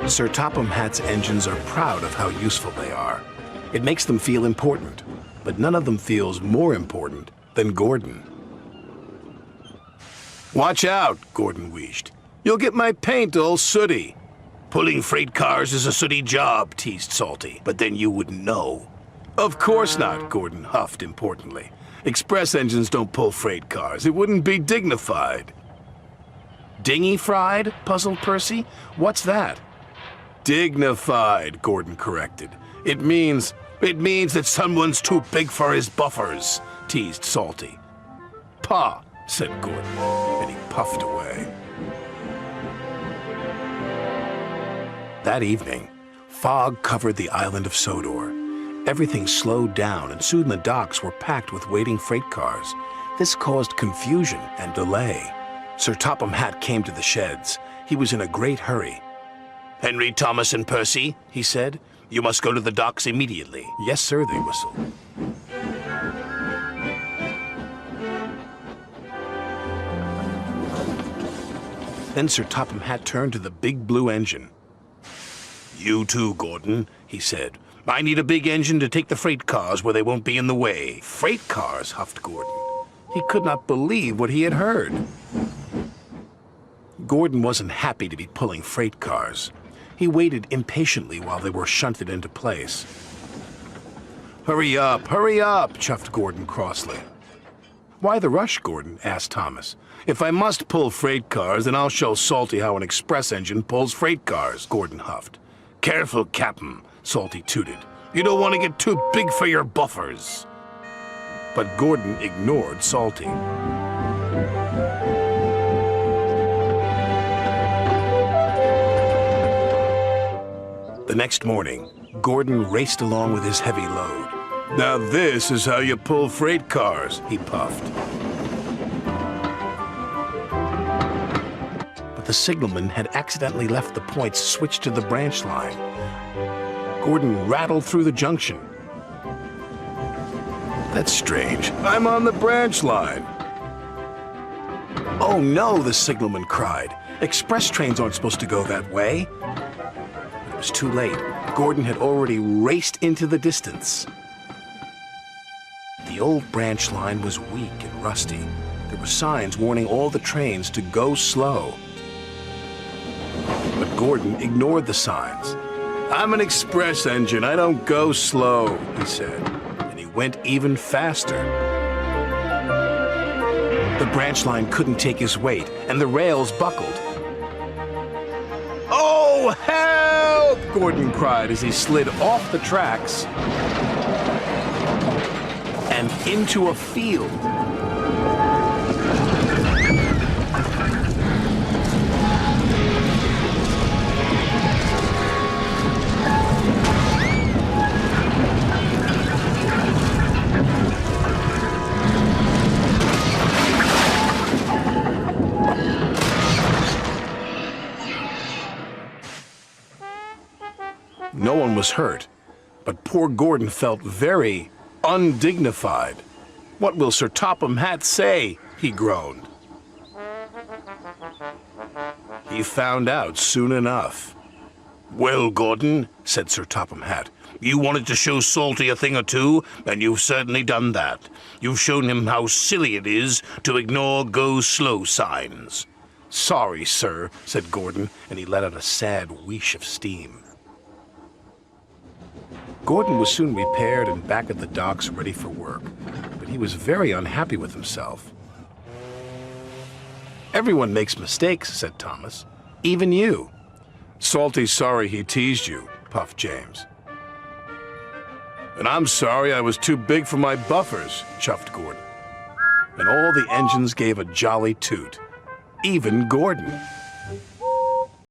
Sir Topham Hatt's engines are proud of how useful they are. It makes them feel important, but none of them feels more important than Gordon. "Watch out," Gordon wheezed. "You'll get my paint all sooty." "Pulling freight cars is a sooty job," teased Salty, "but then you wouldn't know." "Of course not," Gordon huffed importantly. "Express engines don't pull freight cars. It wouldn't be dignified." "Dinghy-fried?" puzzled Percy. "What's that?" "Dignified," Gordon corrected. It means that someone's too big for his buffers," teased Salty. "Pah," said Gordon, and he puffed away. That evening, fog covered the island of Sodor. Everything slowed down, and soon the docks were packed with waiting freight cars. This caused confusion and delay. Sir Topham Hatt came to the sheds. He was in a great hurry. "Henry, Thomas, and Percy," he said, "you must go to the docks immediately." "Yes, sir," they whistled. Then Sir Topham Hatt turned to the big blue engine. "You too, Gordon," he said. "I need a big engine to take the freight cars where they won't be in the way." "Freight cars?" huffed Gordon. He could not believe what he had heard. Gordon wasn't happy to be pulling freight cars. He waited impatiently while they were shunted into place. Hurry up, chuffed Gordon crossly. "Why the rush, Gordon?" asked Thomas. "If I must pull freight cars, then I'll show Salty how an express engine pulls freight cars," Gordon huffed. "Careful, Captain," Salty tooted. "You don't want to get too big for your buffers." But Gordon ignored Salty. The next morning, Gordon raced along with his heavy load. "Now this is how you pull freight cars," he puffed. But the signalman had accidentally left the points switched to the branch line. Gordon rattled through the junction. "That's strange. I'm on the branch line." "Oh no," the signalman cried. "Express trains aren't supposed to go that way." It was too late. Gordon had already raced into the distance. The old branch line was weak and rusty. There were signs warning all the trains to go slow. But Gordon ignored the signs. "I'm an express engine. I don't go slow," he said, and he went even faster. The branch line couldn't take his weight, and the rails buckled. "Oh, help!" Gordon cried as he slid off the tracks and into a field. No one was hurt, but poor Gordon felt very undignified. "What will Sir Topham Hatt say?" he groaned. He found out soon enough. "Well, Gordon," said Sir Topham Hatt, "you wanted to show Salty a thing or two, and you've certainly done that. You've shown him how silly it is to ignore go-slow signs." "Sorry, sir," said Gordon, and he let out a sad wheesh of steam. Gordon was soon repaired and back at the docks ready for work, but he was very unhappy with himself. "Everyone makes mistakes," said Thomas. "Even you." "Salty's sorry he teased you," puffed James. "And I'm sorry I was too big for my buffers," chuffed Gordon. And all the engines gave a jolly toot. Even Gordon.